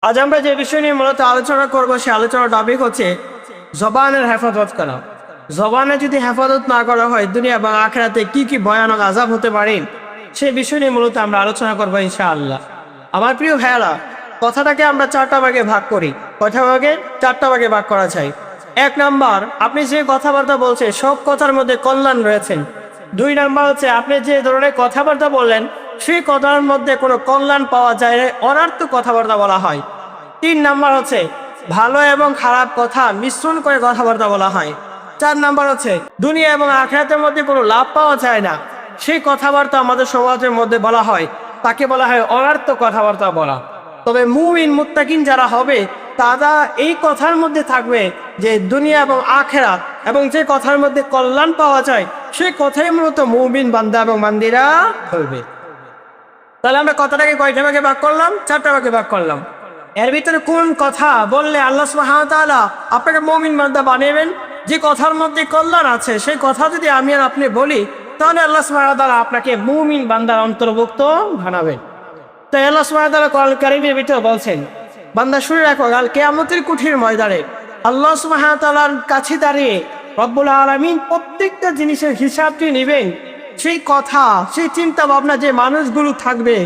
আজ আমরা যে বিষয় নিয়ে মূলত আলোচনা করব সে আলোচনার টপিক হচ্ছে জবানের হেফাজত করা। জবানে যদি হেফাজত না করা হয় দুনিয়া এবং আখিরাতে কি কি ভয়ানক আযাব হতে পারে সেই বিষয় নিয়ে মূলত আমরা আলোচনা করবো ইনশাআল্লাহ। আমার প্রিয় ভাইয়ারা, কথাটাকে আমরা চারটা ভাগে ভাগ করি। চারটা ভাগে ভাগ করা চাই। 1 নাম্বার, আপনি যে কথাবার্তা বলছেন সব কথার মধ্যে কল্যাণ রয়েছে। 2 নাম্বার হচ্ছে আপনি যে ধরনের কথাবার্তা বললেন সেই কথার মধ্যে কোনো কল্যাণ পাওয়া যায় না, অনার্থক কথাবার্তা বলা হয়। 3 নাম্বার হচ্ছে ভালো এবং খারাপ কথা মিশ্রণ করে কথাবার্তা বলা হয়। 4 নাম্বার হচ্ছে দুনিয়া এবং আখিরাতের মধ্যে কোনো লাভ পাওয়া যায় না, সেই কথাবার্তা আমাদের সমাজের মধ্যে বলা হয়, তাকে বলা হয় অনার্থক কথাবার্তা বলা। তবে মুমিন মুত্তাকিন যারা হবে তারা এই কথার মধ্যে থাকবে যে দুনিয়া এবং আখিরাত এবং যে কথার মধ্যে কল্যাণ পাওয়া যায় সেই কথাই মূলত মুমিন বান্দা এবং বান্দিরা বলবে। তাহলে আমরা কথাটাকে কয়টা ভাগে ভাগ করলাম? 4টা ভাগে ভাগ করলাম। এর ভিতরে কোন কথা বললে আল্লাহ সুবহানাহু ওয়া তাআলা আপনাকে মুমিন বান্দা বানাবেন, যে কথার মধ্যে কল্যাণ আছে সেই কথা যদি আমি আর আপনি বলি তাহলে আল্লাহ সুবহানাহু ওয়া তাআলা আপনাকে মুমিন বান্দার অন্তর্ভুক্ত বানাবেন। তাই আল্লাহ সুবহানাহু ওয়া তাআলা কোরআন কারীমের ভিতরে বলছেন, বান্দা শুনে রাখো, কাল কিয়ামতের কঠিন ময়দানে আল্লাহ সুবহানাহু ওয়া তাআলার কাছে দাঁড়িয়ে রব্বুল আলামিন প্রত্যেকটা জিনিসের হিসাবটি নেবেন। সেই কথা, সেই চিন্তা ভাবনা যে মানুষগুলো থাকবে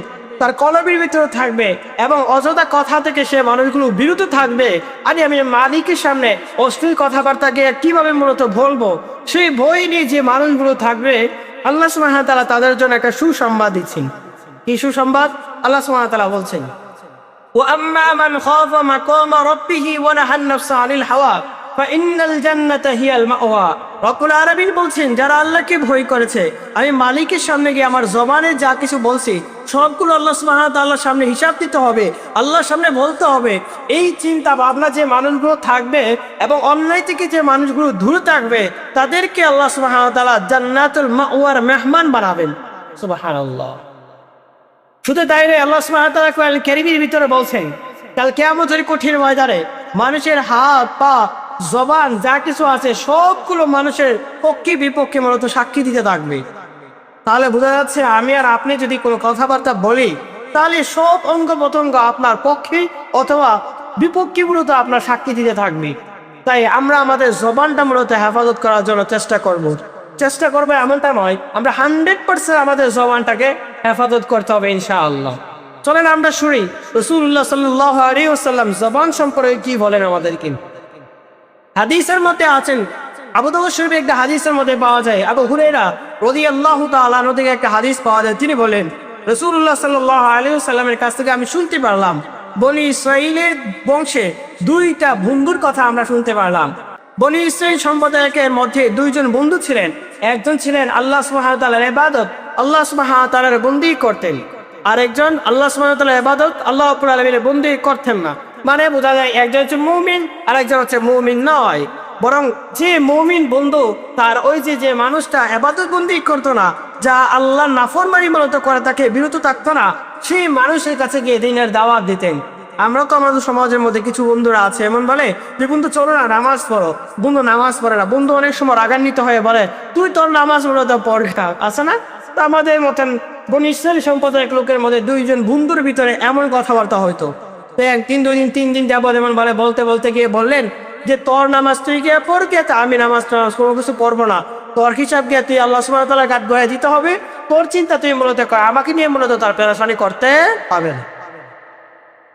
তার কলবের ভিতরে থাকবে এবং অযথা কথা থেকে সে মানুষগুলো বিরত থাকবে। আরে আমি মালিকের সামনে অশ্লীল কথাবার্তাকে কিভাবে মূলত বলবো, সেই ভয় নিয়ে যে মানুষগুলো থাকবে আল্লাহ সুবহানাহু ওয়া তাআলা তাদের জন্য একটা সুসংবাদ দিচ্ছেন। কি সুসংবাদ? আল্লাহ সুবহানাহু ওয়া তাআলা বলছেন, وَأَمَّا مَنْ خَافَ مَقَامَ رَبِّهِ وَنَهَى النَّفْسَ عَنِ الْهَوَى فَإِنَّ الْجَنَّةَ هِيَ الْمَأْوَى। রব্বুল আলামিন বলছেন, যারা আল্লাহকে ভয় করেছে, আমি মালিকের সামনে গিয়ে আমার জবানে যা কিছু বলছি সবগুলো আল্লাহ সুবহানাহু ওয়া তাআলার সামনে হিসাব দিতে হবে, আল্লাহর সামনে বলতে হবে। এই চিন্তা ভাবনা যে মানুষগুলো থাকবে এবং অন্যায় থেকে যে মানুষগুলো দূরে থাকবে তাদেরকে আল্লাহ সুবহানাহু ওয়া তাআলা জান্নাতুল মাওয়ার মেহমান বানাবেন। সুবহানাল্লাহ। শুধু তাই নয়, আল্লাহ সুবহানাহু ওয়া তাআলা কোরআন কারীমের ভিতরে বলছেন, কাল কিয়ামতের কঠিন ময়দানে মানুষের হাত পা জবান যা কিছু আছে সবগুলো মানুষের পক্ষে বিপক্ষে মূলত সাক্ষী দিতে থাকবে। তাহলে বোঝা যাচ্ছে আমি আর আপনি যদি কোনো কথাবার্তা বলি তাহলে সব অঙ্গ প্রত্যঙ্গ আপনার পক্ষে অথবা বিপক্ষে মূলত আপনার সাক্ষী দিতে থাকবে। তাই আমরা আমাদের জবানটা মূলত হেফাজত করার জন্য চেষ্টা করবো এমনটা নয়, আমরা 100% আমাদের জবানটাকে হেফাজত করতে হবে ইনশাআল্লাহ। চলেন আমরা শুনি রাসূলুল্লাহ সাল্লাল্লাহু আলাইহি ওয়াসাল্লাম জবান সম্পর্কে কি বলেন আমাদেরকে। হাদিসের মধ্যে আছেন, আবু দাউদ শরীফে একটা হাদিসের মধ্যে পাওয়া যায়, আবু হুরায়রা রাদিয়াল্লাহু তাআলা আনহু থেকে একটা হাদিস পাওয়া যায়। তিনি বলেন, রাসূলুল্লাহ সাল্লাল্লাহু আলাইহি ওয়াসাল্লামের কাছ থেকে আমি শুনতে পারলাম, বনি ইসরাঈলের বংশে 2টা বন্ধুর কথা আমরা শুনতে পারলাম। বনি ইসরাঈল সম্প্রদায়ের মধ্যে 2 জন বন্ধু ছিলেন। একজন ছিলেন আল্লাহ সুবহানাহু ওয়া তাআলার ইবাদত, আল্লাহ সুবহানাহু ওয়া তাআলার বন্দেগী করতেন। আরেকজন আল্লাহ সুবহানাহু ওয়া তাআলার ইবাদত, আল্লাহ রাব্বুল আলামিনের বন্দেগী করতেন না। মানে বোঝা যায় একজন হচ্ছে মুমিন আর একজন হচ্ছে মুমিন নয়। বরং যে মুমিন বন্ধু তার ওই যে মানুষটা ইবাদত বন্দেগী করতো না, যা আল্লাহর নাফরমানি মূলত করে তাকে বিরত থাকতো না, সেই মানুষের কাছে গিয়ে দ্বীনের দাওয়াত দিতেন। আমরা তো আমাদের সমাজের মধ্যে কিছু বন্ধুরা আছে এমন বলে যে বন্ধু চলো না নামাজ পড়ো, বন্ধু নামাজ পড়ে না। বন্ধু অনেক সময় রাগান্বিত হয়ে বলে তুই তোর নামাজ পড়ো তো পড়, আছে না? তো আমাদের মতন বনি ইসরাঈল সম্প্রদায়ের লোকের মধ্যে 2 জন বন্ধুর ভিতরে এমন কথাবার্তা হয়তো। তো 3 দিন যাবত এমন বলতে গিয়ে বললেন যে তোর নামাজ তুই গিয়ে পড়, কে তা আমি নামাজ কোনো কিছু পড়বো না, তোর হিসাব গিয়ে তুই আল্লাহ সুবহানাহু ওয়া তাআলার কাঠ গড়ায় দিতে হবে, তোর চিন্তা তুই মূলত কর, আমাকে নিয়ে মূলত তার পেরেশানি করতে পাবে না।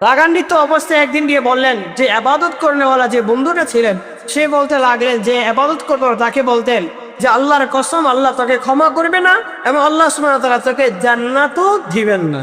রাগান্বিত অবস্থায় একদিন গিয়ে বললেন যে ইবাদত করেনেওয়ালা যে বন্ধুটা ছিলেন সে বলতে লাগলেন, যে ইবাদত করতো তাকে বলতেন যে আল্লাহর কসম আল্লাহ তোকে ক্ষমা করবে না এবং আল্লাহ সুবহানাহু ওয়া তাআলা তোকে জান্নাতও দিবেন না।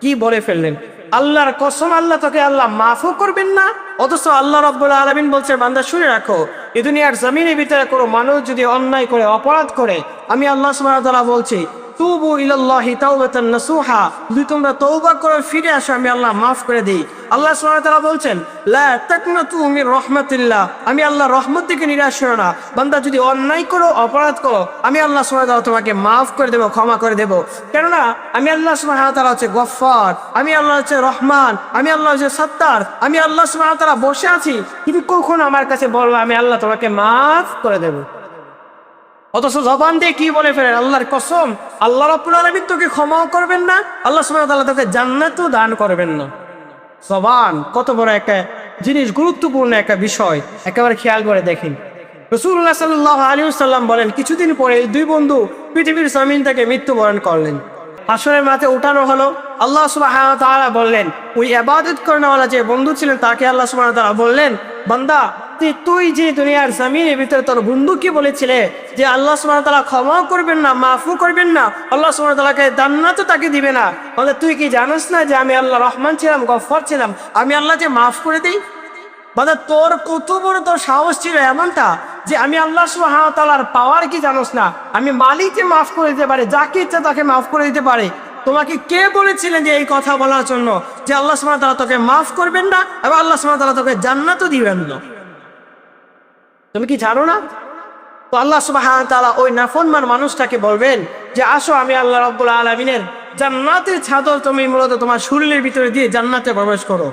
কি বলে ফেললেন? আল্লাহর কসম আল্লাহ তোকে আল্লাহ মাফও করবেন না, অথচ আল্লাহ রাব্বুল আলামিন বলছে বান্দা শুনে রাখো, এই দুনিয়ার জমিনের ভিতরে কোনো মানুষ যদি অন্যায় করে অপরাধ করে আমি আল্লাহ সুবহানাহু ওয়া তাআলা বলছি তুবু ইলাল্লাহি তাওবাতান নাসুহা, যদি তোমরা তওবা করে ফিরে আসো আমি আল্লাহ মাফ করে দিই। আল্লাহ সুবহানাহু ওয়া তাআলা বলছেন লা তাকনাতু মির রাহমাতিল্লাহ, আমি আল্লাহর রহমত থেকে নিরাশ হও না। বান্দা যদি অন্যায় করো অপরাধ করো আমি আল্লাহ সুবহানাহু ওয়া তাআলা তোমাকে মাফ করে দেব, ক্ষমা করে দেব। কেননা আমি আল্লাহ সুবহানাহু ওয়া তাআলা হচ্ছে গফফার, আমি আল্লাহ হচ্ছে রহমান, আমি আল্লাহ হচ্ছে সত্তার, আমি আল্লাহ সুবহানাহু ওয়া তাআলা বসে আছি কিন্তু কখন আমার কাছে বলবো আমি আল্লাহ তোমাকে মাফ করে দেব। অথচ জবান দিয়ে কি বলে ফেলেন, আল্লাহর কসম আল্লাহ রাব্বুল আলামিন তোকে ক্ষমাও করবেন না, আল্লাহ সুবহানাহু ওয়া তাআলা তোকে জান্নাতও দান করবেন না। জবান কত বড় একটা জিনিস, গুরুত্বপূর্ণ একটা বিষয়, একেবারে খেয়াল করে দেখেন। রাসূলুল্লাহ সাল্লাল্লাহু আলাইহি ওয়াসাল্লাম বলেন, কিছুদিন পরে এই দুই বন্ধু পৃথিবীর জমিন থেকে মৃত্যুবরণ করলেন। হাসরের মাঠে উঠানো হলো। আল্লাহ সুবহানাহু ওয়া তাআলা বললেন, ওই ইবাদত করানোওয়ালা যে বন্ধু ছিলেন তাকে আল্লাহ সুবহানাহু ওয়া তাআলা বললেন, বান্দা তুই যে দুনিয়ার জমিনের ভিতরে তোর বন্ধুকে বলেছিলে যে আল্লাহ সুবহানাহু ওয়া তাআলা ক্ষমা করবেন না, মাফও করবেন না, আল্লাহ সুবহানাহু ওয়া তাআলাকে জান্নাতও তাকে দিবে না, তাহলে তুই কি জানিস না যে আমি আল্লাহ রহমান ছিলাম, গফফার ছিলাম, আমি আল্লাহ যে মাফ করে দিই? বান্দা তোর কত বড় তোর সাহস ছিল এমনটা যে আমি আল্লাহ সুবহানাহু ওয়া তাআলার পাওয়ার কি জানোস না? আমি মালিককে মাফ করে দিতে পারে, যাকে ইচ্ছা তাকে মাফ করে দিতে পারে। তোমাকে কে বলেছিলেন যে এই কথা বলার জন্য যে আল্লাহ সুবহানাহু ওয়া তাআলা তোকে মাফ করবেন না এবং আল্লাহ সুবহানাহু ওয়া তাআলা তোকে জান্নাতও দিবেন না? তুমি কি জানো না? তো আল্লাহ সুবহানাহু ওয়া তাআলা ওই নাফরমান মানুষটাকে বলবেন যে আসো, আমি আল্লাহ রাব্বুল আলামিনের জান্নাতের চাদর তুমি মূলত তোমার শরীরের ভিতরে দিয়ে জান্নাতে প্রবেশ করো।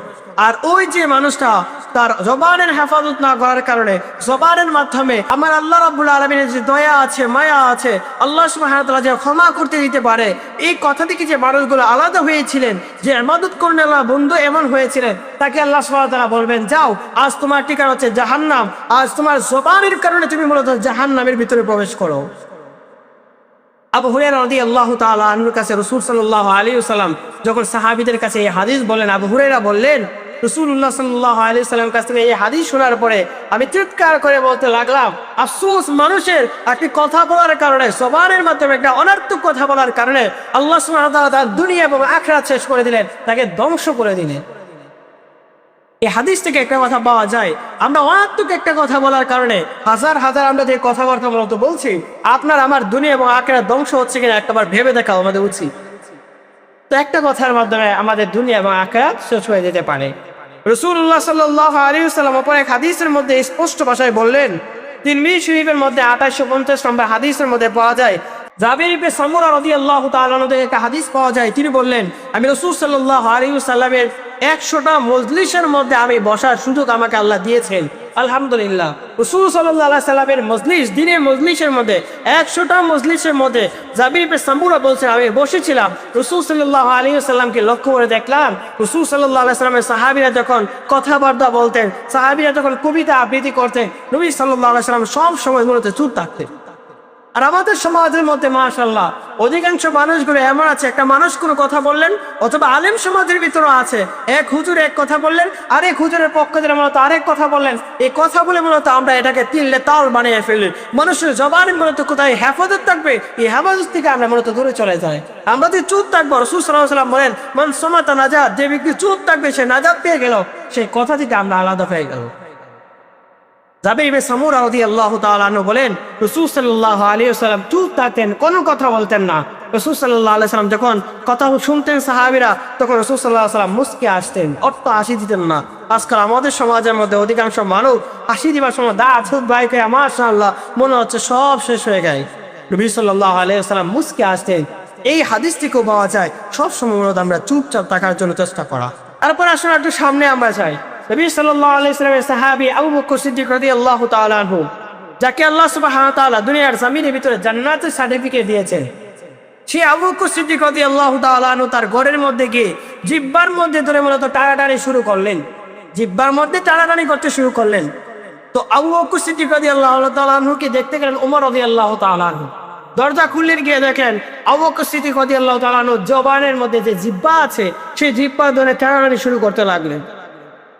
আর ওই যে মানুষটা তার জবানের হেফাজত না করার কারণে, জবানের মাধ্যমে আমার আল্লাহ রাব্বুল আলামিনের যে দয়া আছে, মায়া আছে, আল্লাহ সুবহানাহু ওয়া তাআলা যে ক্ষমা করতে দিতে পারে, এই কথা থেকে যে মানুষগুলো আলাদা হয়েছিলেন, যে ইবাদত করেন আল্লাহ বন্ধু এমন হয়েছিলেন, তাকে আল্লাহ সুবহানাহু ওয়া তাআলা বলবেন, যাও আজ তোমার ঠিকানা হচ্ছে জাহান্নাম, আজ তোমার জবানের কারণে তুমি মূলত জাহান্নামের ভিতরে প্রবেশ করো। আবু হুরায়রা রাদিয়াল্লাহু তাআলা আনহুর কাছে রাসূল সাল্লাল্লাহু আলাইহি ওয়াসাল্লাম যখন সাহাবীদের কাছে এই হাদিস বলেন, আবু হুরায়রা বললেন, রাসূলুল্লাহ সাল্লাল্লাহু আলাইহি ওয়াসাল্লামের কাছ থেকে এই হাদিস শোনার পরে আমি চিৎকার করে বলতে লাগলাম, আফসোস, মানুষের একটি কথা বলার কারণে, জবানের মাধ্যমে একটা অনর্থক কথা বলার কারণে আল্লাহ সুবহানাহু ওয়া তাআলা তার দুনিয়া এবং আখিরাত শেষ করে দিলেন, তাকে ধ্বংস করে দিলেন। এই হাদিস থেকে একটা কথা পাওয়া যায়, আমরা অনাত্মক একটা কথা বলার কারণে হাজার হাজার আমরা যে কথাবার্তা মূলত বলছি, আপনার আমার দুনিয়া এবং আখিরাত ধ্বংস হচ্ছে কিনা একবার ভেবে দেখা আমাদের উচিত। তো একটা কথার মাধ্যমে আমাদের দুনিয়া এবং আখিরাত শেষ হয়ে যেতে পারে। রাসূলুল্লাহ সাল্লাল্লাহু আলাইহি ওয়াসাল্লাম অপর এক হাদিসের মধ্যে স্পষ্ট ভাষায় বললেন, তিরমিজি শরীফের মধ্যে 2850 নম্বর হাদিসের মধ্যে পাওয়া যায়, জাবির ইবনে সামুরা রাদিয়াল্লাহু তাআলা আনহু থেকে একটা হাদিস পাওয়া যায়, তিনি বললেন, আমি রাসূল সাল্লাল্লাহু আলাইহি ওয়াসাল্লামের 100টা মজলিসের মধ্যে আমি বসার সুযোগ আমাকে আল্লাহ দিয়েছেন। আলহামদুলিল্লাহ, রাসূল সাল্লাল্লাহু আলাইহি ওয়াসাল্লামের মজলিস, দিনের মজলিসের মধ্যে 100টা মজলিসের মধ্যে জাবির ইবনে সামুরা বলছেন, আমি বসেছিলাম, রাসূল সাল্লাল্লাহু আলাইহি ওয়াসাল্লামকে লক্ষ্য করে দেখলাম, রাসূল সাল্লাল্লাহু আলাইহি ওয়াসাল্লামের সাহাবীরা যখন কথাবার্তা বলতেন, সাহাবীরা যখন কবিতা আবৃত্তি করতেন, নবী সাল্লাল্লাহু আলাইহি ওয়াসাল্লাম সব সময় মূলত চুপ থাকতেন। আর আমাদের সমাজের মধ্যে মাশাআল্লাহ অধিকাংশ মানুষগুলো এমন আছে, একটা মানুষ কোনো কথা বললেন, অথবা আলেম সমাজের ভিতরে আছে, এক হুজুর এক কথা বললেন, আরেক হুজুরের পক্ষ থেকে মূলত আরেক কথা বললেন, এই কথা বলে মূলত আমরা এটাকে তিলে তাল বানিয়ে ফেলি। মানুষের জবানে মূলত কোথায় হেফাজত থাকবে, এই হেফাজত থেকে আমরা মূলত দূরে চলে যাই। আমরা যদি চুপ থাকবো, রাসূল সাল্লাল্লাহু আলাইহি ওয়াসাল্লাম বলেন, মান সামাতা নাজাত, যে ব্যক্তি চুপ থাকবে সে নাজাত পেয়ে গেল, সেই কথা থেকে আমরা আলাদা হয়ে গেল। জাবির ইবনে সামুরা রাদিয়াল্লাহু তাআলা আনহু বলেন, রাসূল সাল্লাল্লাহু আলাইহি ওয়াসাল্লাম চুপ থাকতেন, কোনো কথা বলতেন না। রাসূল সাল্লাল্লাহু আলাইহি ওয়াসাল্লাম যখন কথা শুনতেন সাহাবীরা, তখন রাসূল সাল্লাল্লাহু আলাইহি ওয়াসাল্লাম মুস্কি আসতেন, অর্থ হাসি দিতেন না। আজকাল আমাদের সমাজের মধ্যে অধিকাংশ মানুষ হাসি দিবার সময় দা ছুট বাইকে মাশাআল্লাহ মনে হচ্ছে সব শেষ হয়ে গেছে। নবী সাল্লাল্লাহু আলাইহি ওয়াসাল্লাম মুস্কি আসতেন। এই হাদিস থেকেও পাওয়া যায় সব সময় আমরা চুপচাপ থাকার জন্য চেষ্টা করা। তারপর আসলে একটু সামনে আমরা যাই, নবী সাল্লাল্লাহু আলাইহি ওয়াসাল্লামের সাহাবী আবু বকর সিদ্দিক রাদিয়াল্লাহু তাআলা আনহু, যাকে আল্লাহ সুবহানাহু ওয়া তাআলা দুনিয়ার জমিনের ভিতরে জান্নাতের সার্টিফিকেট দিয়েছেন, সেই আবু বকর সিদ্দিক রাদিয়াল্লাহু তাআলা আনহু তার ঘরের মধ্যে গিয়ে জিহ্বার মধ্যে ধরে মূলত টানাটানি শুরু করলেন, জিহ্বার মধ্যে টানাটানি করতে শুরু করলেন। তো আবু বকর সিদ্দিক রাদিয়াল্লাহু তাআলা আনহুকে দেখতে গেলেন ওমর রাদিয়াল্লাহু তাআলা আনহু। দরজা খুলে গিয়ে দেখেন আবু বকর সিদ্দিক রাদিয়াল্লাহু তাআলা আনহু জবানের মধ্যে যে জিহ্বা আছে, সেই জিহ্বা ধরে টানাটানি শুরু করতে লাগলেন।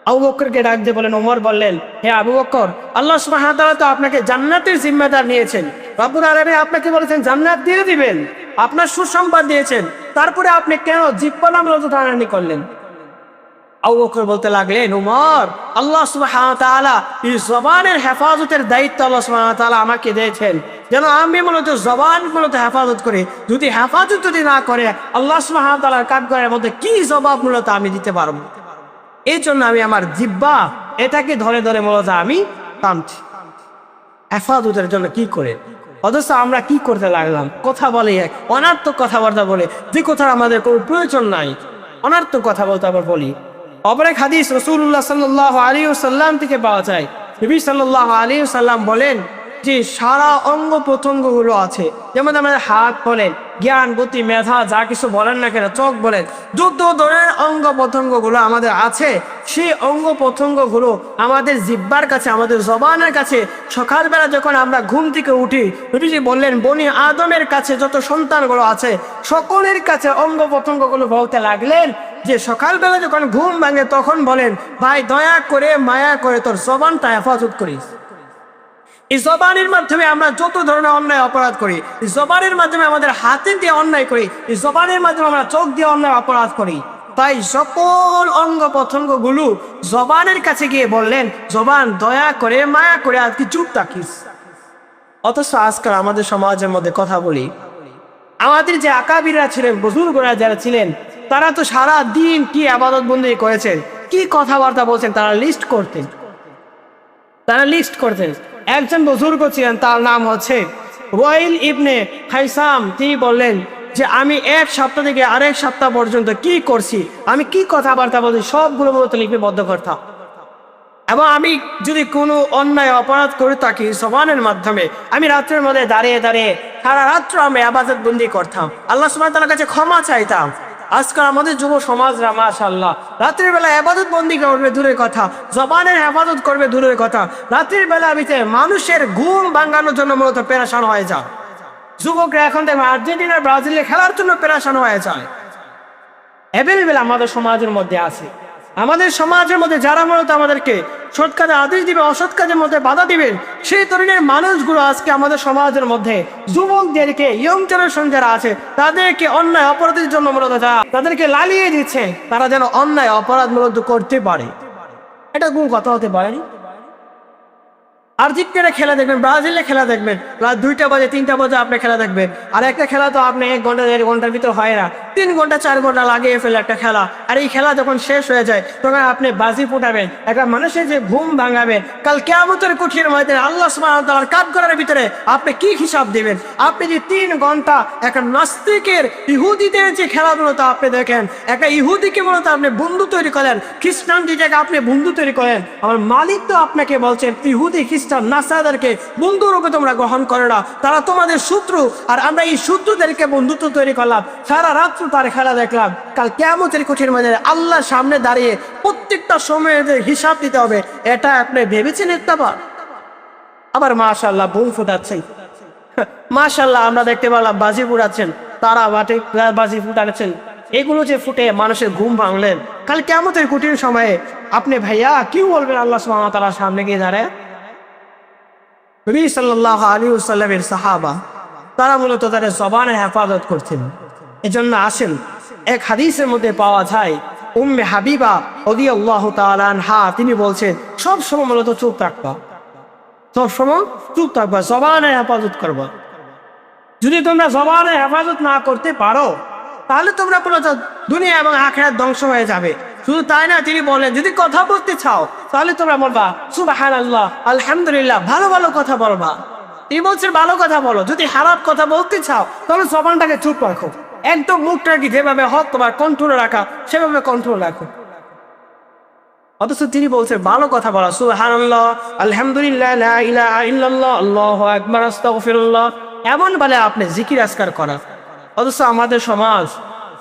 আবু বকরকে ডাক দিয়ে বলেন, ওমর বললেন, হে আবু বকর, আল্লাহ সুবহানাহু ওয়া তাআলা তো আপনাকে জান্নাতের জিম্মাদার নিয়েছেন, রব্বুল আলামিন আপনাকে বলেছেন জান্নাত দিয়ে দিবেন, আপনার সুসংবাদ দিয়েছেন, তারপরে আপনি কেন জিহ্বা নামরত টানাটানি করলেন? আবু বকর বলতে লাগলেন, ওমর, আল্লাহ সুবহানাহু ওয়া তাআলা এই জবানের হেফাজতের দায়িত্ব আল্লাহ সুবহানাহু ওয়া তাআলা আমাকে দিয়েছেন, যেন আমি মূলত জবান মূলত হেফাজত করি। যদি হেফাজত যদি না করে, আল্লাহ সুবহানাহু ওয়া তাআলার কাঠগড়ার মধ্যে কি জবাব মূলত আমি দিতে পারবো? এই জন্য আমি আমার জিহ্বা এটাকে ধরে ধরে মূলত আমি টানছি হেফাজতের জন্য। কি করে? অথচ আমরা কি করতে লাগলাম? কথা বলে এক অনার্থক কথাবার্তা বলে, যে কথার আমাদের কোনো প্রয়োজন নাই, অনার্থক কথা বলতে আবার বলি। অপর এক হাদিস রাসূলুল্লাহ সাল্লাল্লাহু আলাইহি ওয়াসাল্লাম থেকে পাওয়া যায়, নবী সাল্লাল্লাহু আলাইহি ওয়াসাল্লাম বলেন যে সারা অঙ্গ প্রত্যঙ্গগুলো আছে, যেমন আমাদের হাত বলেন, জ্ঞান, বুদ্ধি, মেধা, যা কিছু বলেন না কেন, চোখ বলেন, যত ধরনের অঙ্গ প্রত্যঙ্গগুলো আমাদের আছে, সেই অঙ্গ প্রত্যঙ্গগুলো আমাদের জিহ্বার কাছে, আমাদের জবানের কাছে সকালবেলা যখন আমরা ঘুম থেকে উঠি, নবীজি বললেন বনি আদমের কাছে যত সন্তানগুলো আছে সকলের কাছে অঙ্গ প্রত্যঙ্গগুলো বলতে লাগলেন যে সকালবেলা যখন ঘুম ভাঙে তখন বলেন, ভাই দয়া করে মায়া করে তোর জবানটা হেফাজত করিস। এই জবানের মাধ্যমে আমরা যত ধরনের অন্যায় অপরাধ করি, এই জবানের মাধ্যমে আমাদের হাতে দিয়ে অন্যায় করি, এই জবানের মাধ্যমে আমরা চোখ দিয়ে অন্যায় অপরাধ করি। তাই সকল অঙ্গ প্রত্যঙ্গগুলো জবানের কাছে গিয়ে বললেন, জবান দয়া করে মায়া করে আজকে চুপ থাকিস। অথচ আজকাল আমাদের সমাজের মধ্যে কথা বলি, আমাদের যে আকাবিরা ছিলেন, বুজুর্গরা যারা ছিলেন, তারা তো সারা দিন কি ইবাদত বন্দি করেছেন, কি কথাবার্তা বলছেন, তারা লিস্ট করতেন। একজন বুজুর্গ ছিলেন, তার নাম হচ্ছে ওয়াইল ইবনে খাইসাম। তিনি বললেন যে আমি এক সপ্তাহ থেকে আরেক সপ্তাহ পর্যন্ত কি করছি, আমি কি কথাবার্তা বলছি, সবগুলো মূলত লিপিবদ্ধ করতাম। এবং আমি যদি কোনো অন্যায় অপরাধ করে থাকি জবানের মাধ্যমে, আমি রাত্রের মধ্যে দাঁড়িয়ে দাঁড়িয়ে সারা রাত্র আমি ইবাদত বন্দি করতাম, আল্লাহ সুবহানাহু ওয়া তাআলার কাছে ক্ষমা চাইতাম। আজকাল আমাদের যুব সমাজরা মাশাআল্লাহ রাত্রির বেলা ইবাদত বন্দি করবে দূরের কথা, জবানের হেফাজত করবে দূরের কথা, রাত্রির বেলা মানুষের ঘুম ভাঙানোর জন্য মূলত পেরেশান হয়ে যায়। যুবকরা এখন দেখবে আর্জেন্টিনা ব্রাজিলে খেলার জন্য পেরেশান হয়ে যায়। অ্যাভেলেবেল আমাদের সমাজের মধ্যে আছে। আমাদের সমাজের মধ্যে যারা মূলত আমাদেরকে সৎ কাজে আদেশ দিবে, অসৎ কাজের মধ্যে বাধা দিবেন, সেই ধরনের মানুষগুলো আজকে আমাদের সমাজের মধ্যে যুবকদেরকে, ইয়ং জেনারেশন যারা আছে তাদেরকে অন্যায় অপরাধের জন্য মূলত তাদেরকে লালিয়ে দিচ্ছে, তারা যেন অন্যায় অপরাধ মূলত করতে পারে। এটা কোন কথা হতে পারেনি। আর্জেন্টিনা খেলা দেখবেন, ব্রাজিলে খেলা দেখবেন, রাত 2টা বাজে 3টা বাজে আপনি খেলা দেখবেন। আর একটা খেলা তো আপনি 1 ঘন্টা 1.5 ঘন্টার ভিতর হয় না, 3 ঘন্টা 4 ঘন্টা লাগিয়ে ফেলে একটা খেলা। আর এই খেলা যখন শেষ হয়ে যায় তখন আপনি বাজি ফুটাবেন, একটা মানুষের যে ঘুম ভাঙাবেন, কাল কিয়ামতের কঠিন ময়দানে আল্লাহ সুবহানাহু ওয়া তাআলার কাঠগড়ার ভিতরে আপনি কি হিসাব দিবেন? আপনি যে 3 ঘন্টা একটা নাস্তিকের, ইহুদিদের যে খেলাধুলো তা আপনি দেখেন, একটা ইহুদিকে মূলত আপনি বন্ধু তৈরি করেন, খ্রিস্টান যেটাকে আপনি বন্ধু তৈরি করেন। আমার মালিক তো আপনাকে বলছেন ইহুদি খ্রিস্টান নাসারাদেরকে বন্ধু রূপে তোমরা গ্রহণ করো না, তারা তোমাদের শত্রু। আর আমরা এই শত্রুদেরকে বন্ধুত্ব তৈরি করলাম, সারা রাত্র তার খেলা দেখলাম। কাল কিয়ামতের কঠিন ময়দানে আল্লাহর সামনে দাঁড়িয়ে প্রত্যেকটা সময়ের হিসাব দিতে হবে। এটা আপনি ভেবেছেন একটাবার? আবার মাশাআল্লাহ বোম ফুটাচ্ছেন, মাশাআল্লাহ আমরা দেখতে পেলাম বাজি ফুটাচ্ছেন, তারা বাটে বাজি ফুটাচ্ছেন। এগুলো যে ফুটে মানুষের ঘুম ভাঙলেন, কাল কিয়ামতের কঠিন সময়ে আপনি ভাইয়া কি বলবেন আল্লাহ সুবহানাহু ওয়া তাআলার সামনে গিয়ে দাঁড়ায়? নবী সাল্লাল্লাহু আলাইহি ওয়াসাল্লামের সাহাবা তারা মূলত তাদের জবানের হেফাজত করতেন। এজন্য আসেন, এক হাদিসের মধ্যে পাওয়া যায় উম্মে হাবিবা রাদিয়াল্লাহু তাআলা আনহা তিনি বলছেন সব সময় মূলত চুপ থাকবা, সব সময় চুপ থাকবা, জবানের হেফাজত করবা। যদি তোমরা জবানের হেফাজত না করতে পারো তাহলে তোমরা মূলত দুনিয়া এবং আখিরাত ধ্বংস হয়ে যাবে। শুধু তাই না, তিনি বলেন যদি কথা বলতে চাও তাহলে তোমরা বলবা সুবহানাল্লাহ, আলহামদুলিল্লাহ, ভালো ভালো কথা বলবা। তিনি বলছেন ভালো কথা বলো। যদি খারাপ কথা বলতে চাও তাহলে জবানটাকে চুপ রাখো, একদম মুখটাকে যেভাবে হক তোমার কন্ট্রোলে রাখা সেভাবে কন্ট্রোল রাখো। অথচ তিনি বলছেন ভালো কথা বলা, সুবহানাল্লাহ, আলহামদুলিল্লাহ, লা ইলাহা ইল্লাল্লাহ, আল্লাহু আকবার, আস্তাগফিরুল্লাহ, এমন বলে আপনি জিকির আজকার করা। অথচ আমাদের সমাজ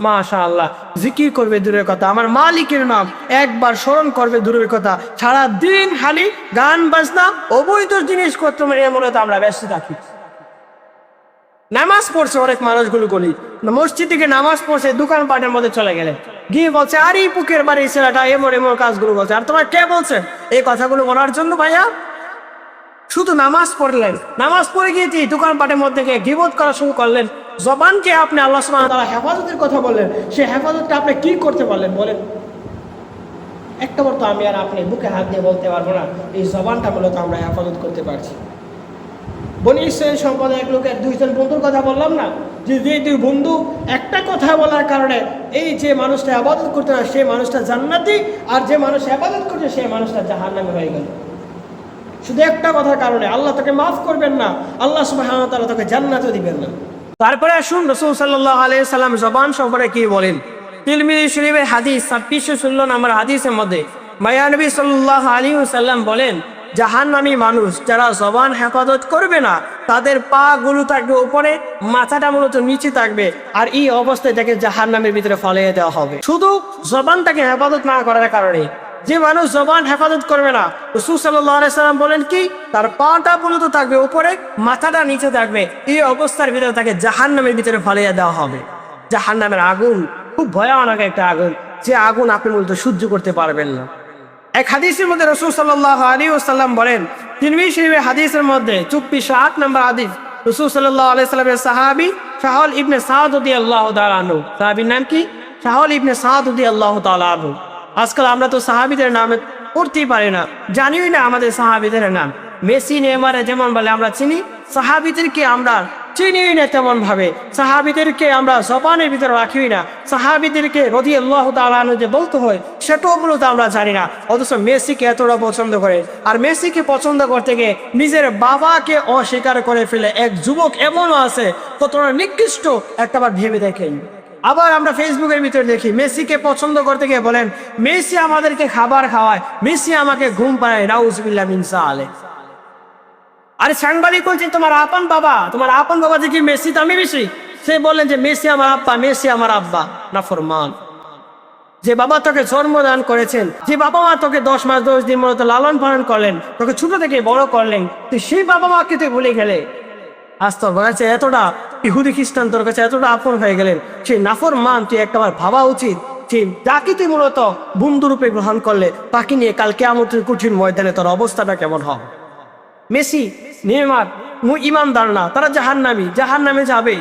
মাশাআল্লাহ জিকির করবে দূরের কথা, আমার মালিকের নাম একবার স্মরণ করবে দূরের কথা, সারা দিন খালি গান বাজনা অবৈধ জিনিসপত্র মূলত আমরা ব্যস্ত থাকি। নামাজ পড়ছে অনেক মানুষগুলো গলি মসজিদ থেকে নামাজ পড়ছে, দোকানপাটের মধ্যে চলে গেলেন, গিয়ে বলছে আর এই পুকের বাড়ির ছেলেটা এমন এমন কাজগুলো বলছে। আর তোমার কে বলছে এই কথাগুলো বলার জন্য? ভাইয়া শুধু নামাজ পড়লেন, নামাজ পড়ে গিয়ে দোকানপাটের মধ্যে গিয়ে গীবত করা শুরু করলেন। জবানকে আপনি আল্লাহ সুবহানাহু ওয়া তাআলা হেফাজতের কথা বললেন, সেই হেফাজতটা আপনি কি করতে পারলেন বলেন? একটা বার তো আমি আর আপনি বুকে হাত দিয়ে বলতে পারবো না এই জবানটা মূলত আমরা হেফাজত করতে পারছি। বনি ইসরাইল সম্প্রদায়ের এক লোকের 2জন বন্ধুর কথা বললাম না, যে 2 বন্ধু একটা কথা বলার কারণে এই যে মানুষটা ইবাদত করতে না সেই মানুষটা জান্নাতি, আর যে মানুষ ইবাদত করছে সেই মানুষটা জাহান্নামে হয়ে গেল। শুধু একটা কথার কারণে আল্লাহ তাকে মাফ করবেন না, আল্লাহ সুবহানাহু ওয়া তাআলা তাকে জান্নাতও দিবেন না। তারপরে আসুন রাসূল সাল্লাল্লাহু আলাইহি সাল্লাম জবান সম্পর্কে কি বলেন। তিরমিজি শরীফের হাদিস 2616 নম্বর হাদিসের মধ্যে মায়া নবী সাল্লাল্লাহু আলাইহি ওয়াসাল্লাম বলেন জাহান্নামী মানুষ যারা জবান হেফাজত করবে না, তাদের পা গুলো থাকবে উপরে, মাথাটা মূলত নিচে থাকবে, আর এই অবস্থায় তাকে জাহান্নামের ভিতরে ফলিয়ে দেওয়া হবে শুধু জবানটাকে হেফাজত না করার কারণে। যে মানুষ জবান হেফাজত করবে না, রাসূল সাল্লাল্লাহু আলাইহি সাল্লাম বলেন কি, তার পাটা মূলত থাকবে উপরে, মাথাটা নিচে থাকবে, এই অবস্থার ভিতরে তাকে জাহান্নামের ভিতরে ফলিয়ে দেওয়া হবে। জাহান্নামের আগুন খুব ভয়ানক একটা আগুন, যে আগুন আপনি মূলত সহ্য করতে পারবেন না। এক হাদিসের মধ্যে রাসূল সাল্লাল্লাহু আলাইহি ওয়াসাল্লাম বলেন, তিরমিজি শরীফের হাদিসের মধ্যে 2408 নম্বর হাদিস, রাসূল সাল্লাল্লাহু আলাইহি সাল্লামের সাহাবী সাহল ইবনে সাদ রাদিয়াল্লাহু তাআলা আনহু, সাহাবীর নাম কি? সাহল ইবনে সাদ রাদিয়াল্লাহু তাআলা আনহু। আজকাল আমরা তো সাহাবীদের নাম পড়তেই পারি না, জানিই না আমাদের সাহাবীদের নাম। মেসি নেইমার যেমন বলে আমরা চিনি, সাহাবীদেরকে আমরা চিনি না তেমন ভাবে, সাহাবীদেরকে আমরা জবানের ভিতরে রাখি না, সাহাবীদেরকে রাদিয়াল্লাহু তাআলা আনহু যে বলতে হয় সেটাও মূলত আমরা জানি না। অথচ মেসিকে এতটা পছন্দ করে, আর মেসিকে পছন্দ করতে গিয়ে নিজের বাবাকে অস্বীকার করে ফেলে এক যুবক এমনও আছে, কতটা নিকৃষ্ট একটাবার ভেবে দেখেন। আবার আমরা ফেসবুকের ভিতরে দেখি, মেসিকে পছন্দ করতে গিয়ে বলেন মেসি আমাদেরকে খাবার খাওয়ায়, মেসি আমাকে ঘুম পাড়ায়, নাউজুবিল্লাহ মিন যালিক। আরে সাংবাদিক বলছেন তোমার আপন বাবা যে কি মেসি দামি বেশি? সে বললেন যে মেসি আমার আব্বা, মেসি আমার আব্বা। নাফরমান। যে বাবা তোকে জন্মদান করেছেন, যে বাবা মা তোকে 10 মাস 10 দিন মূলত লালন পালন করলেন, তোকে ছোট থেকে বড় করলেন, তুই সেই বাবা মাকে তুই ভুলে গেলে। আজ তোর কাছে এতটা ইহুদি খ্রিস্টান তোর কাছে এতটা আপন হয়ে গেলেন, সেই নাফরমান তুই একবার ভাবা উচিত যে যাকে তুই মূলত বন্ধুরূপে গ্রহণ করলে, তাকে নিয়ে কাল কিয়ামতের কঠিন ময়দানে তোর অবস্থাটা কেমন হবে। মেসি নেইমার ইমানদার না, তারা জাহান্নামে যাবে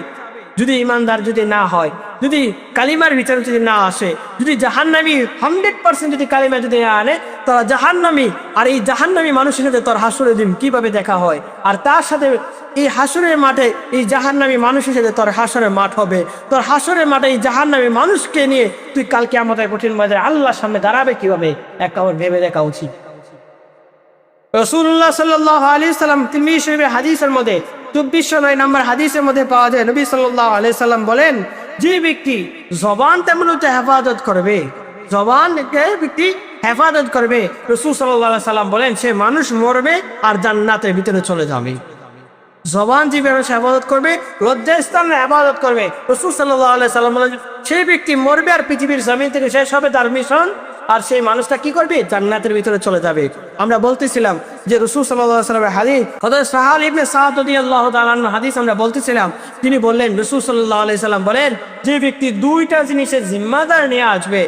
যদি ইমানদার যদি না হয়, যদি কালিমার ভিতরে যদি না আসে, যদি জাহান্নামী 100% যদি কালিমা যদি না আনে, তারা জাহান্নামী। আর এই জাহান্নামী মানুষের সাথে তোর হাসরের দিন কিভাবে দেখা হয়, আর তার সাথে এই হাসরের মাঠে এই জাহান্নামী মানুষের সাথে তোর হাসরের মাঠ হবে। তোর হাসরের মাঠে এই জাহান্নামী মানুষকে নিয়ে তুই কালকে আমাদের কঠিন ময়দানে আল্লাহর সামনে দাঁড়াবে কিভাবে, একবার ভেবে দেখা উচিত। রাসূলুল্লাহ সাল্লাল্লাহু আলাইহি সাল্লাম তিরমিজি শরীফের হাদিসের মধ্যে 2409 নম্বর হাদিসের মধ্যে পাওয়া যায়, নবী সাল্লাল্লাহু আলাইহি সাল্লাম বলেন, যে ব্যক্তি জবান তেমনতে হেফাজত করবে, জবানকে ব্যক্তি হেফাজত করবে, রাসূল সাল্লাল্লাহু আলাইহি সাল্লাম বলেন সে মানুষ মরবে আর জান্নাতের ভিতরে চলে যাবে। জবান যে মানুষ হেফাজত করবে, লজ্জাস্থানের হেফাজত করবে, রাসূল সাল্লাল্লাহু আলাইহি সাল্লাম বলেন সেই ব্যক্তি মরবে আর পৃথিবীর জমিন থেকে শেষ হবে তার মিশন, আর সেই মানুষটা কি করবে, জান্নাতের ভিতরে চলে যাবে। আমরা বলতেছিলাম যে রাসূল সাল্লাল্লাহু আলাইহি ওয়াসাল্লামের হাদিস, হযরত সাহাল ইবনে সাদ রাদিয়াল্লাহু তাআলা আনহু হাদিস আমরা বলতেছিলাম, তিনি বললেন রাসূল সাল্লাল্লাহু আলাইহি সাল্লাম বলেন যে ব্যক্তি দুইটা জিনিসের জিম্মাদার নিয়ে আসবে,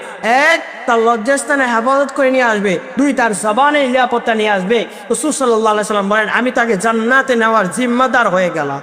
এক তার লজ্জাস্থানে হেফাজত করে নিয়ে আসবে, দুই তার জবানের নিরাপত্তা নিয়ে আসবে, রাসূল সাল্লাল্লাহু আলাইহি সাল্লাম বলেন আমি তাকে জান্নাতে নেওয়ার জিম্মাদার হয়ে গেলাম।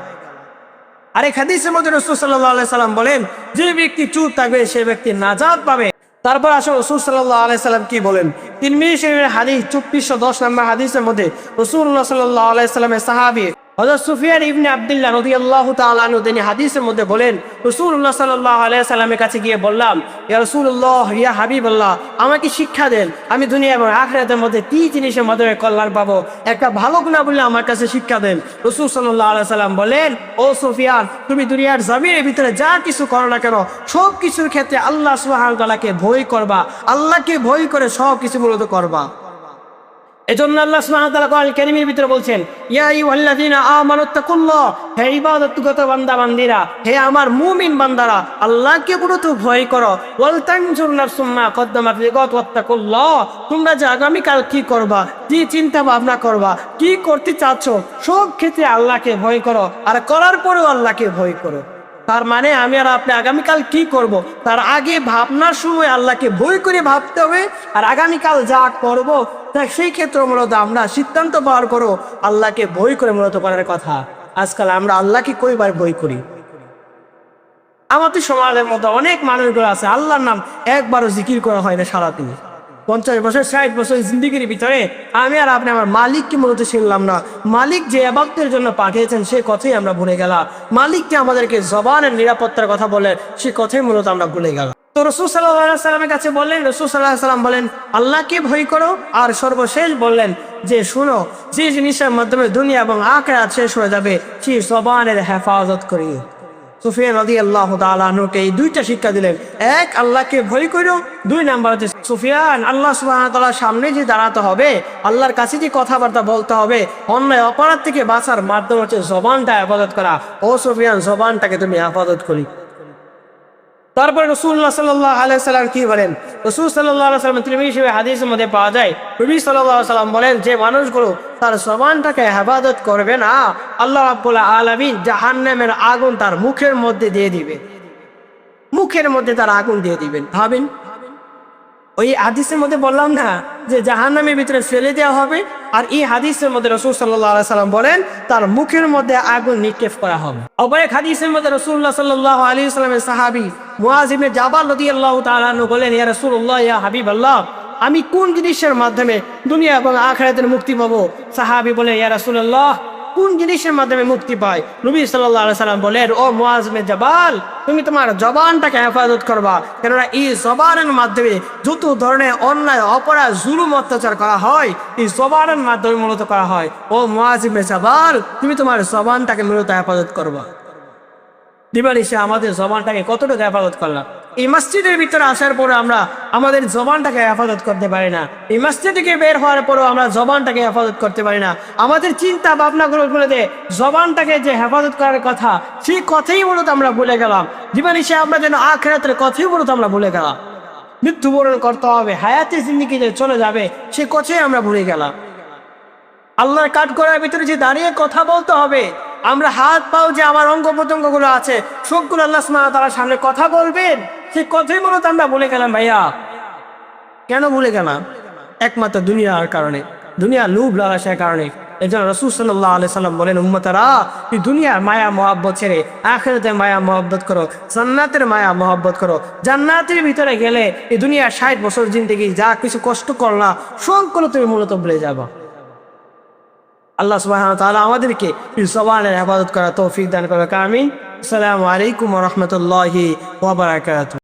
আরেক হাদিসের মধ্যে রাসূল সাল্লাল্লাহু আলাইহি সাল্লাম বলেন যে ব্যক্তি চুপ থাকবে সে ব্যক্তি নাজাত পাবে। তারপর আসলে রাসূল সাল্লাল্লাহু আলাইহি সাল্লাম কি বলেন, তিরমিজি শরীফের হাদিস 2410 নম্বর হাদিসের মধ্যে রাসূলুল্লাহ সাল্লাল্লাহু আলাইহি সাল্লামের সাহাবী হযরত সুফিয়ান ইবনে আব্দুল্লাহ রাদিয়াল্লাহু তাআলা আনহু তিনি হাদিসের মধ্যে বলেন রাসূলুল্লাহ সাল্লাল্লাহু আলাইহি সাল্লামের কাছে গিয়ে বললাম, ইয়া রাসূলুল্লাহ, ইয়া হাবিবাল্লাহ, আমাকে শিক্ষা দেন, আমি দুনিয়া এবং আখিরাতের মধ্যে কি জিনিসের মাধ্যমে কল্যাণ পাবো, একটা ভালো গুনাহ বলে আমার কাছে শিক্ষা দেন। রাসূল সাল্লাল্লাহু আলাইহি সাল্লাম বলেন, ও সুফিয়ান, তুমি দুনিয়ার জমিনের ভিতরে যা কিছু করো না কেন সব কিছুর ক্ষেত্রে আল্লাহ সুবহানাহু ওয়া তাআলাকে ভয় করবা, আল্লাহকে ভয় করে সব কিছু মূলত করবা। এজন্য আল্লাহ সুবহানাহু ওয়া তাআলা কোরআনুল কারীমের ভিতরে বলছেন, ইয়া আইয়ুহাল্লাযীনা আমানুত্তাকুল্লাহ, হে ইবাদতগত বান্দা বান্দিরা, হে আমার মুমিন বান্দারা, আল্লাহকে পুরোতো ভয় করো। ওয়াল তানজুর নাফসুম মা কদ্দামাত লিগাদ ওয়াত্তাকুল্লাহ, তোমরা যে আগামীকাল কি করবা, কি চিন্তা ভাবনা করবা, কি করতে চাচ্ছ, সব ক্ষেত্রে আল্লাহকে ভয় করো, আর করার পরেও আল্লাহকে ভয় করো। তার মানে আমি আর আপনি আগামীকাল কি করব তার আগে ভাবনার সময় আল্লাহকে ভয় করে ভাবতে হবে, আর আগামীকাল যা করব সেই ক্ষেত্রে মূলত আমরা সিদ্ধান্ত পাওয়ার পরও আল্লাহকে ভয় করে মূলত করার কথা। আজকাল আমরা আল্লাহকে কয়বার ভয় করি? আমাদের সমাজের মধ্যে অনেক মানুষগুলো আছে আল্লাহর নাম একবারও জিকির করা হয় না সারাদিন। 50 বছর 60 বছর জিন্দিগির ভিতরে আমি আর আপনি আমার মালিককে মূলত চিনলাম না। মালিক যে ইবাদতের জন্য পাঠিয়েছেন সে কথাই আমরা ভুলে গেলাম। মালিককে আমাদেরকে জবানের নিরাপত্তার কথা বলেন সে কথাই মূলত আমরা ভুলে গেলাম। তো রাসূল সাল্লাল্লাহু আলাইহি সাল্লামের কাছে বললেন, রাসূল সাল্লাল্লাহু আলাইহি সাল্লাম বলেন আল্লাহকে ভয় করো, আর সর্বশেষ বললেন যে শুনো, যে জিনিসের মাধ্যমে দুনিয়া এবং আখিরাত শেষ হয়ে যাবে সেই জবানের হেফাজত করি। সুফিয়ান রাদিয়াল্লাহু তাআলা আনহুকে এই দুইটা শিক্ষা দিলেন। এক, আল্লাহকে ভয় করো। দুই নাম্বার হচ্ছে সুফিয়ান, আল্লাহ সুবহানাহু ওয়া তাআলার সামনে যে দাঁড়াতে হবে, আল্লাহর কাছে যে কথাবার্তা বলতে হবে, অন্যায় অপরাধ থেকে বাঁচার মাধ্যম হচ্ছে জবানটা হেফাজত করা। ও সুফিয়ান, জবানটাকে তুমি হেফাজত করি। তারপরে রাসূলুল্লাহ সাল্লাল্লাহু আলাইহি ওয়াসাল্লাম কি বলেন? রাসূল সাল্লাল্লাহু আলাইহি ওয়াসাল্লাম তিরমিজি হাদিসের মধ্যে পাওয়া যায়, নবী সাল্লাল্লাহু আলাইহি ওয়াসাল্লাম বলেন, যে মানুষগুলো তার জবানটাকে হেফাজত করবে না, আল্লাহ রাব্বুল আলামিন জাহান্নামের আগুন তার মুখের মধ্যে দিয়ে দিবে। মুখের মধ্যে তার আগুন দিয়ে দিবেন। ভাবেন, ওই হাদিসের মধ্যে বললাম না যে জাহান্নামের ভিতরে ফেলে দেওয়া হবে, আর এই হাদিসের মধ্যে রাসূল সাল্লাল্লাহু আলাইহি সাল্লাম বলেন তার মুখের মধ্যে আগুন নিক্ষেপ করা হবে। আবার এক হাদিসের মধ্যে রাসূলুল্লাহ সাল্লাল্লাহু আলাইহি সাল্লামের সাহাবী মুআয ইবনে জাবাল রাদিয়াল্লাহু তাআলা আনহু বলেন, ইয়া রাসূলুল্লাহ, ইয়া হাবিবাল্লাহ, আমি কোন জিনিসের মাধ্যমে দুনিয়া এবং আখিরাতের মুক্তি পাবো? সাহাবী বলে, ইয়া রাসূলুল্লাহ, কোন জিনিসের মাধ্যমে মুক্তি পায়? নবী সাল্লাল্লাহু আলাইহি সাল্লাম বলেন, ও মুআয ইবনে জাবাল, তুমি তোমার জবানটাকে হেফাজত করবা, কেননা এই জবানের মাধ্যমে যত ধরনের অন্যায় অপরাধ জুলুম অত্যাচার করা হয়, এই জবানের মাধ্যমে মূলত করা হয়। ও মুআয ইবনে জাবাল, তুমি তোমার জবানটাকে মূলত হেফাজত করবা। দিবানিশে আমাদের জবানটাকে কতটুকু হেফাজত করলাম? এই মসজিদের ভিতরে আসার পরে আমরা আমাদের জবানটাকে হেফাজত করতে পারি না। এই মসজিদ থেকে বের হওয়ার পরেও আমরা জবানটাকে হেফাজত করতে পারি না। আমাদের চিন্তা ভাবনাগুলো বলে দে জবানটাকে যে হেফাজত করার কথা, সেই কথাই মূলত আমরা ভুলে গেলাম। দিবানিশে আমরা যেন আখিরাতের কথাই মূলত আমরা ভুলে গেলাম। মৃত্যুবরণ করতে হবে, হায়াতে জিন্দেগি যে চলে যাবে, সে কথাই আমরা ভুলে গেলাম। আল্লাহর কাঠ করার ভিতরে যে দাঁড়িয়ে কথা বলতে হবে, আমরা হাত পাও যে আমার অঙ্গ প্রত্যঙ্গ গুলো আছে সবগুলো আল্লাহ সুবহানাহু ওয়া তাআলার সামনে কথা বলবেন, সেই কথাই মূলত আমরা ভুলে গেলাম। ভাইয়া, কেন ভুলে গেলাম? একমাত্র দুনিয়ার কারণে, দুনিয়া লোভ লালসার কারণে। এই জন্য রাসূল সাল্লাল্লাহু আলাইহি সাল্লাম বলেন, উম্মতারা, এই দুনিয়ার মায়া মহব্বত ছেড়ে আখিরাতের মায়া মহব্বত করো, জান্নাতের মায়া মহব্বত করো। জান্নাতের ভিতরে গেলে এই দুনিয়ার 60 বছর জিন্দেগি যা কিছু কষ্ট করলা সবগুলো তুমি মূলত ভুলে যাবা। আল্লাহ সুবহানাহু ওয়া তাআলা আমাদেরকে এই জবানের হেফাজত করা তৌফিক দান করুক। আমিন। আসসালামু আলাইকুম ওয়া রাহমাতুল্লাহি ওয়া বারাকাতুহু।